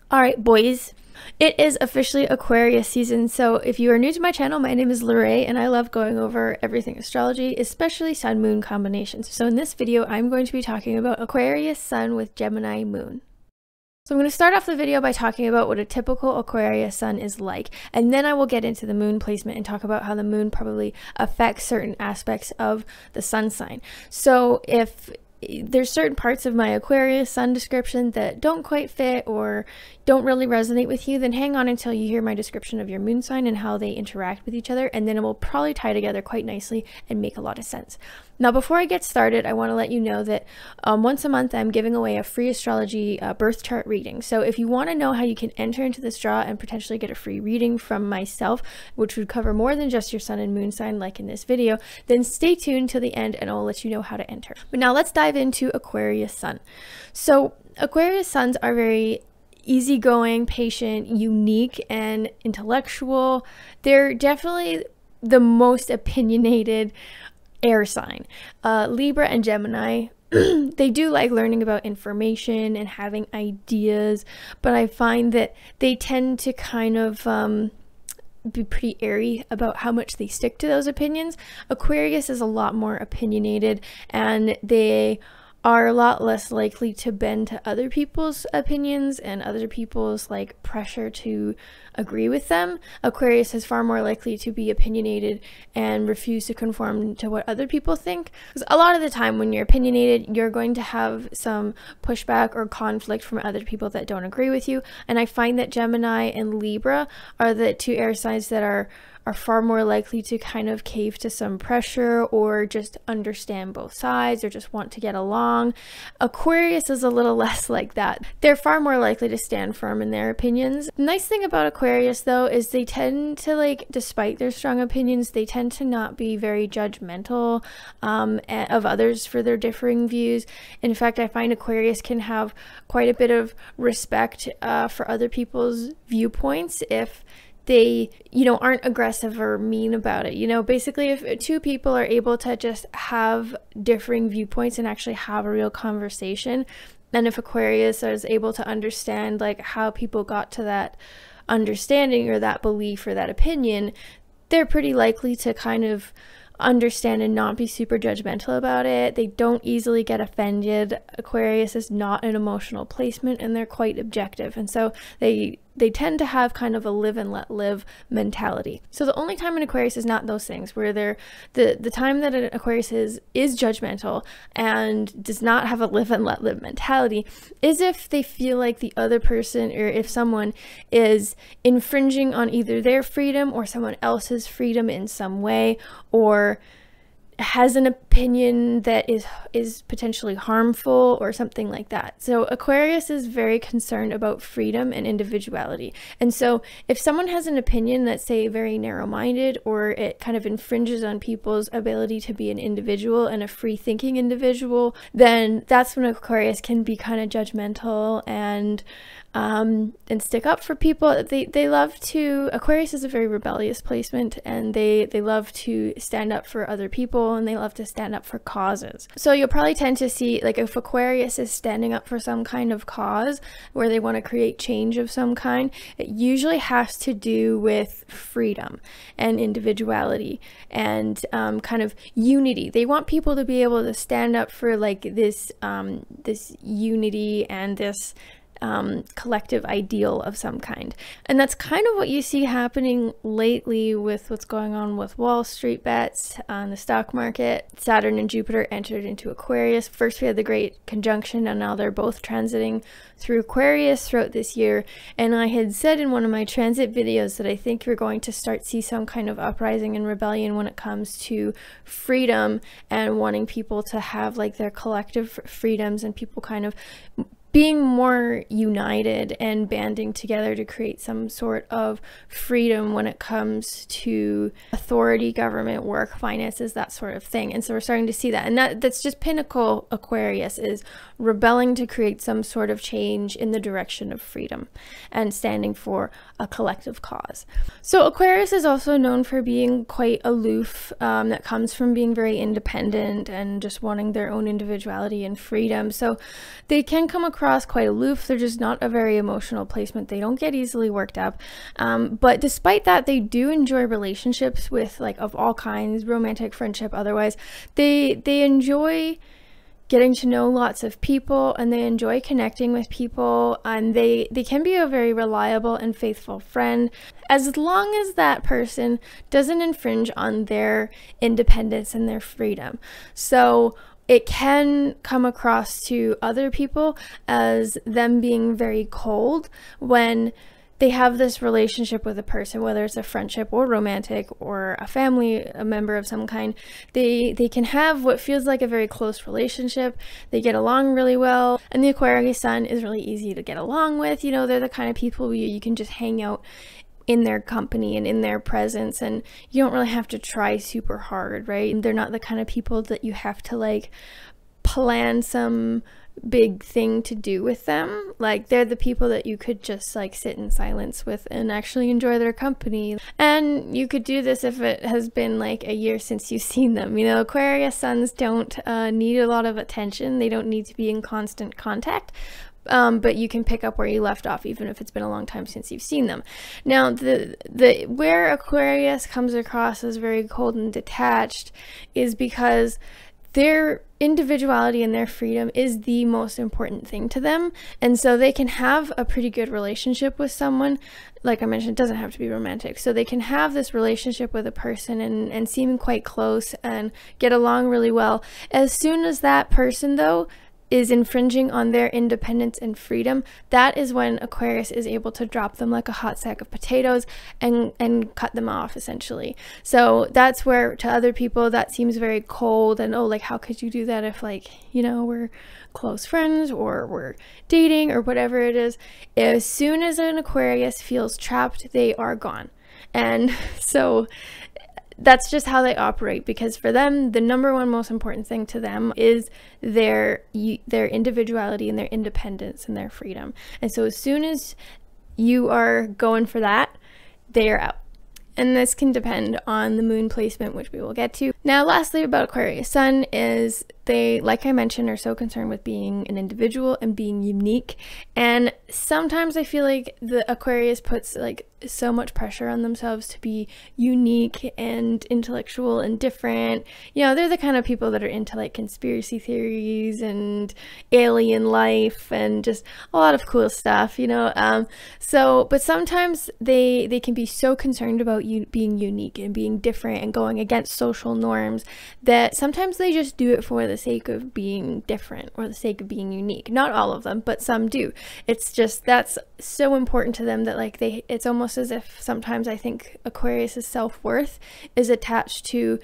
Alright boys, it is officially Aquarius season, so if you are new to my channel, my name is Lorraine and I love going over everything astrology, especially sun-moon combinations. So in this video, I'm going to be talking about Aquarius Sun with Gemini Moon. So I'm going to start off the video by talking about what a typical Aquarius Sun is like, and then I will get into the moon placement and talk about how the moon probably affects certain aspects of the sun sign. So if there's certain parts of my Aquarius Sun description that don't quite fit or don't really resonate with you, then hang on until you hear my description of your moon sign and how they interact with each other, and then it will probably tie together quite nicely and make a lot of sense. Now, before I get started, I want to let you know that once a month I'm giving away a free astrology birth chart reading. So if you want to know how you can enter into this draw and potentially get a free reading from myself, which would cover more than just your sun and moon sign like in this video, then stay tuned till the end and I'll let you know how to enter. But now let's dive into Aquarius Sun. So Aquarius Suns are very easygoing, patient, unique, and intellectual. They're definitely the most opinionated air sign. Libra and Gemini, they do like learning about information and having ideas, but I find that they tend to kind of be pretty airy about how much they stick to those opinions. Aquarius is a lot more opinionated, and they are a lot less likely to bend to other people's opinions and other people's like pressure to agree with them. Aquarius is far more likely to be opinionated and refuse to conform to what other people think. Because a lot of the time when you're opinionated, you're going to have some pushback or conflict from other people that don't agree with you. And I find that Gemini and Libra are the two air signs that are far more likely to kind of cave to some pressure or just understand both sides or just want to get along. Aquarius is a little less like that. They're far more likely to stand firm in their opinions. The nice thing about Aquarius though is they tend to, like, despite their strong opinions, they tend to not be very judgmental of others for their differing views. In fact, I find Aquarius can have quite a bit of respect for other people's viewpoints if they, aren't aggressive or mean about it. Basically, if two people are able to just have differing viewpoints and actually have a real conversation, and if Aquarius is able to understand like how people got to that understanding or that belief or that opinion, they're pretty likely to kind of understand and not be super judgmental about it. They don't easily get offended. Aquarius is not an emotional placement, and they're quite objective, and so they tend to have kind of a live and let live mentality. So the only time an Aquarius is not those things, where they're the time that an Aquarius is judgmental and does not have a live and let live mentality, is if they feel like the other person, or if someone is infringing on either their freedom or someone else's freedom in some way, or has an opinion that is potentially harmful or something like that. So Aquarius is very concerned about freedom and individuality. And so if someone has an opinion that's, say, very narrow-minded, or it kind of infringes on people's ability to be an individual and a free-thinking individual, then that's when Aquarius can be kind of judgmental and stick up for people. They love to, Aquarius is a very rebellious placement, and they love to stand up for other people, and they love to stand up for causes. So you'll probably tend to see, like, if Aquarius is standing up for some kind of cause where they want to create change of some kind, it usually has to do with freedom and individuality and kind of unity. They want people to be able to stand up for like this unity and this collective ideal of some kind. And that's kind of what you see happening lately with what's going on with Wall Street bets on the stock market. Saturn and Jupiter entered into Aquarius. First we had the Great Conjunction, and now they're both transiting through Aquarius throughout this year. And I had said in one of my transit videos that I think we're going to start see some kind of uprising and rebellion when it comes to freedom and wanting people to have like their collective freedoms, and people kind of being more united and banding together to create some sort of freedom when it comes to authority, government, work, finances, that sort of thing. And so we're starting to see that, and that's just pinnacle Aquarius, is rebelling to create some sort of change in the direction of freedom and standing for a collective cause. So Aquarius is also known for being quite aloof, that comes from being very independent and just wanting their own individuality and freedom. So they can come across across quite aloof. They're just not a very emotional placement. They don't get easily worked up. But despite that, they do enjoy relationships with like of all kinds, romantic, friendship, otherwise. They enjoy getting to know lots of people, and they enjoy connecting with people, and they can be a very reliable and faithful friend as long as that person doesn't infringe on their independence and their freedom. So it can come across to other people as them being very cold when they have this relationship with a person, whether it's a friendship or romantic or a family, a member of some kind. They can have what feels like a very close relationship. They get along really well, and the Aquarius Sun is really easy to get along with. You know, they're the kind of people you can just hang out in their company and in their presence, and you don't really have to try super hard, right? They're not the kind of people that you have to like plan some big thing to do with them. Like, they're the people that you could just like sit in silence with and actually enjoy their company. And you could do this if it has been like a year since you've seen them. You know, Aquarius Suns don't need a lot of attention. They don't need to be in constant contact. But you can pick up where you left off even if it's been a long time since you've seen them. Now, the where Aquarius comes across as very cold and detached is because their individuality and their freedom is the most important thing to them. And so they can have a pretty good relationship with someone. Like I mentioned, it doesn't have to be romantic. So they can have this relationship with a person and seem quite close and get along really well. As soon as that person, though, is infringing on their independence and freedom, that is when Aquarius is able to drop them like a hot sack of potatoes and cut them off, essentially. So that's where to other people that seems very cold and, oh, like, how could you do that if, like, you know, we're close friends or we're dating or whatever it is. As soon as an Aquarius feels trapped, they are gone. And so that's just how they operate, because for them, the number one most important thing to them is their individuality and their independence and their freedom. And so as soon as you are going for that, they are out. And this can depend on the moon placement, which we will get to. Now, lastly about Aquarius Sun is they, like I mentioned, are so concerned with being an individual and being unique. And sometimes I feel like the Aquarius puts like so much pressure on themselves to be unique and intellectual and different. You know, they're the kind of people that are into like conspiracy theories and alien life and just a lot of cool stuff, you know. But sometimes they can be so concerned about you being unique and being different and going against social norms that sometimes they just do it for the sake of being different or the sake of being unique. Not all of them, but some do. It's just that's so important to them that like it's almost as if sometimes I think Aquarius's self-worth is attached to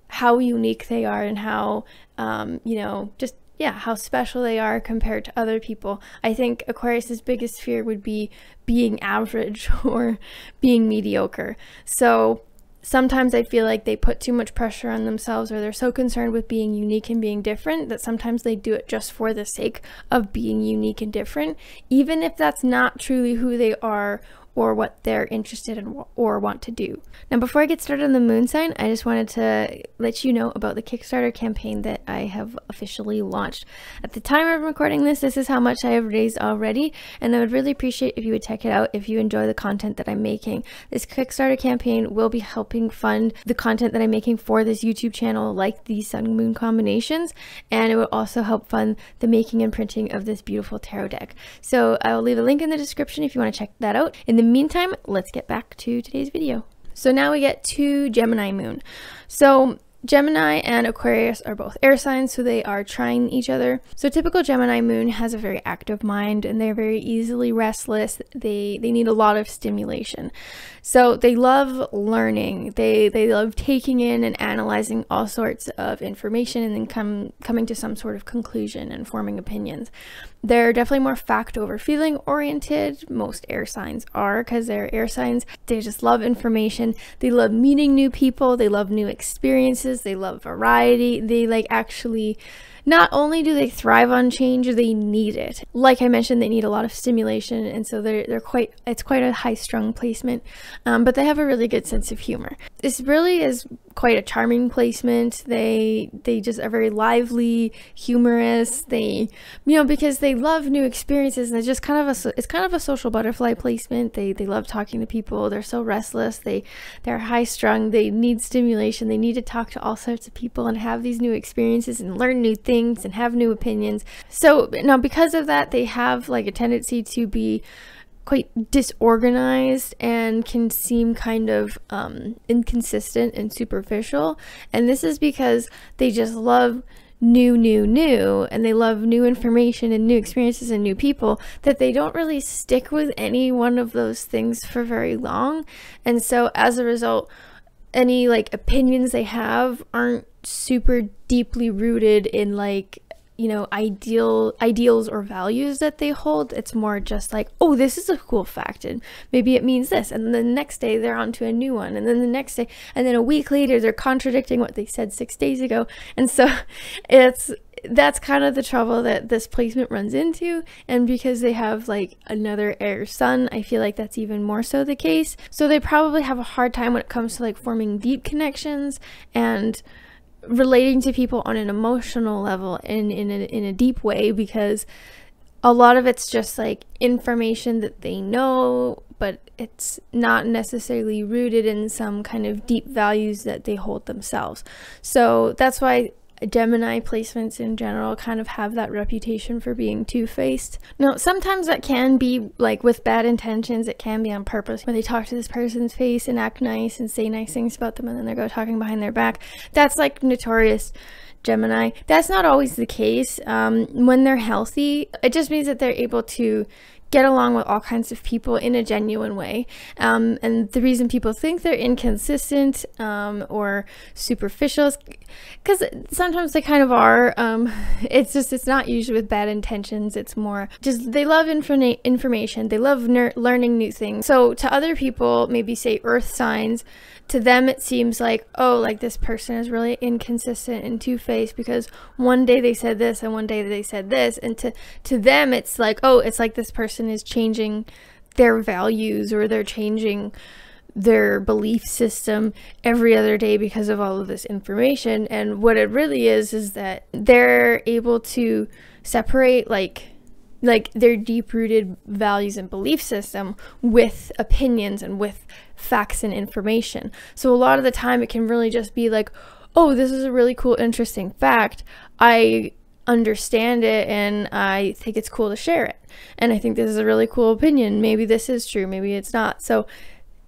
how unique they are and how you know, just how special they are compared to other people. I think Aquarius's biggest fear would be being average or being mediocre. So sometimes I feel like they put too much pressure on themselves, or they're so concerned with being unique and being different that sometimes they do it just for the sake of being unique and different, even if that's not truly who they are or what they're interested in or want to do. Now, before I get started on the moon sign, I just wanted to let you know about the Kickstarter campaign that I have officially launched. At the time I'm recording this is how much I have raised already, and I would really appreciate if you would check it out if you enjoy the content that I'm making. This Kickstarter campaign will be helping fund the content that I'm making for this YouTube channel, like the sun-moon combinations, and it will also help fund the making and printing of this beautiful tarot deck. So I will leave a link in the description if you want to check that out. In the meantime, let's get back to today's video. So now we get to Gemini Moon. So Gemini and Aquarius are both air signs, so they are trying each other. So typical Gemini Moon has a very active mind, and they're very easily restless. They need a lot of stimulation. So they love learning. They love taking in and analyzing all sorts of information and then coming to some sort of conclusion and forming opinions. They're definitely more fact over feeling oriented. Most air signs are, because they're air signs. They just love information. They love meeting new people. They love new experiences. They love variety. They like actually not only do they thrive on change, they need it. Like I mentioned, they need a lot of stimulation, and so it's quite a high-strung placement, but they have a really good sense of humor. This really is quite a charming placement. They just are very lively, humorous. They, because they love new experiences, and it's just it's kind of a social butterfly placement. They love talking to people. They're so restless. They're high-strung. They need stimulation. They need to talk to all sorts of people and have these new experiences and learn new things and have new opinions. So now, because of that, they have like a tendency to be quite disorganized and can seem kind of inconsistent and superficial. And this is because they just love new, and they love new information and new experiences and new people, that they don't really stick with any one of those things for very long. And so as a result, any like opinions they have aren't super deeply rooted in like, ideals or values that they hold. It's more just like, oh, this is a cool fact, and maybe it means this, and then the next day they're on to a new one, and then the next day, and then a week later they're contradicting what they said 6 days ago. And so that's kind of the trouble that this placement runs into. And because they have like another air sun, I feel like that's even more so the case. So they probably have a hard time when it comes to like forming deep connections and relating to people on an emotional level and in a deep way, because a lot of it's just like information that they know, but it's not necessarily rooted in some kind of deep values that they hold themselves. So that's why Gemini placements in general kind of have that reputation for being two-faced. Now, sometimes that can be like with bad intentions. It can be on purpose, where they talk to this person's face and act nice and say nice things about them, and then they go talking behind their back. That's like notorious Gemini. That's not always the case. When they're healthy, it just means that they're able to get along with all kinds of people in a genuine way. And the reason people think they're inconsistent or superficial is because sometimes they kind of are. It's not usually with bad intentions. It's more just they love information. They love learning new things. So to other people, maybe say earth signs, to them it seems like, oh, like this person is really inconsistent and two-faced, because one day they said this and one day they said this, and to them it's like, oh, it's like this person is changing their values or they're changing their belief system every other day because of all of this information. And what it really is that they're able to separate like their deep-rooted values and belief system with opinions and with facts and information. So a lot of the time it can really just be like, oh, this is a really cool, interesting fact. I understand it and I think it's cool to share it. And I think this is a really cool opinion. Maybe this is true, maybe it's not. So,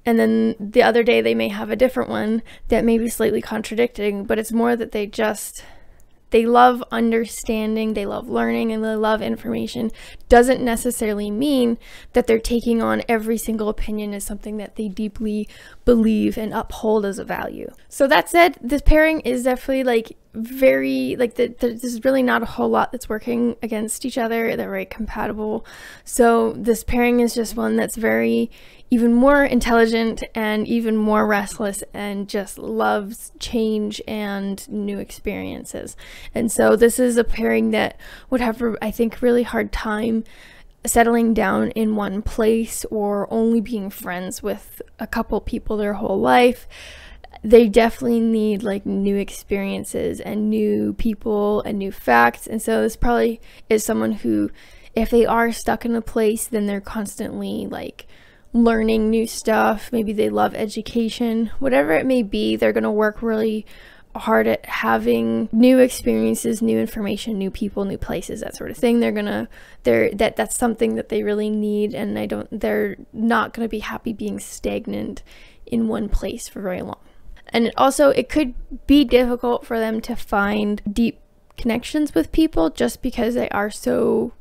and then the other day they may have a different one that may be slightly contradicting, but it's more that they love understanding, they love learning, and they love information. Doesn't necessarily mean that they're taking on every single opinion as something that they deeply believe and uphold as a value. So that said, this pairing is definitely like very, like there's really not a whole lot that's working against each other. They're very compatible. So this pairing is just one that's very even more intelligent and even more restless and just loves change and new experiences. And so this is a pairing that would have, I think, really hard time settling down in one place or only being friends with a couple people their whole life. They definitely need like new experiences and new people and new facts. And so this probably is someone who, if they are stuck in a place, then they're constantly like learning new stuff. Maybe they love education, whatever it may be. They're going to work really hard at having new experiences, new information, new people, new places, that sort of thing. That's something that they really need, and they're not going to be happy being stagnant in one place for very long. And it could be difficult for them to find deep connections with people just because they are so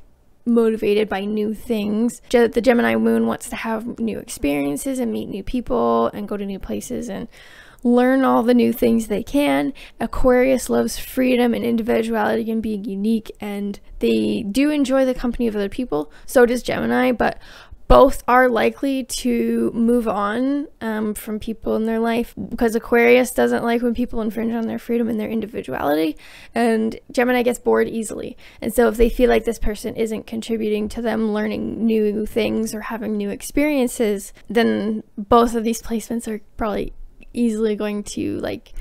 motivated by new things. The Gemini Moon wants to have new experiences and meet new people and go to new places and learn all the new things they can. Aquarius loves freedom and individuality and being unique, and they do enjoy the company of other people. So does Gemini, but both are likely to move on from people in their life, because Aquarius doesn't like when people infringe on their freedom and their individuality, and Gemini gets bored easily. And so if they feel like this person isn't contributing to them learning new things or having new experiences, then both of these placements are probably easily going to, like,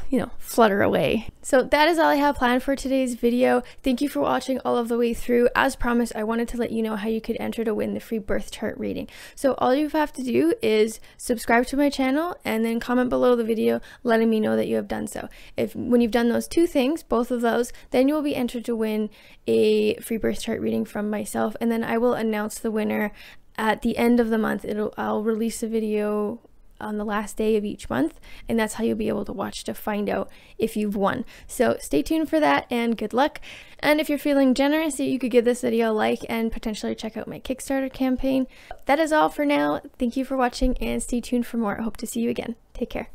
you know, flutter away. So that is all I have planned for today's video. Thank you for watching all of the way through. As promised, I wanted to let you know how you could enter to win the free birth chart reading. So all you have to do is subscribe to my channel and then comment below the video letting me know that you have done so. When you've done those two things, both of those, then you will be entered to win a free birth chart reading from myself, and then I will announce the winner at the end of the month. I'll release a video on the last day of each month, and that's how you'll be able to watch to find out if you've won. So stay tuned for that, and good luck. And if you're feeling generous, you could give this video a like and potentially check out my Kickstarter campaign. That is all for now. Thank you for watching, and stay tuned for more. I hope to see you again. Take care.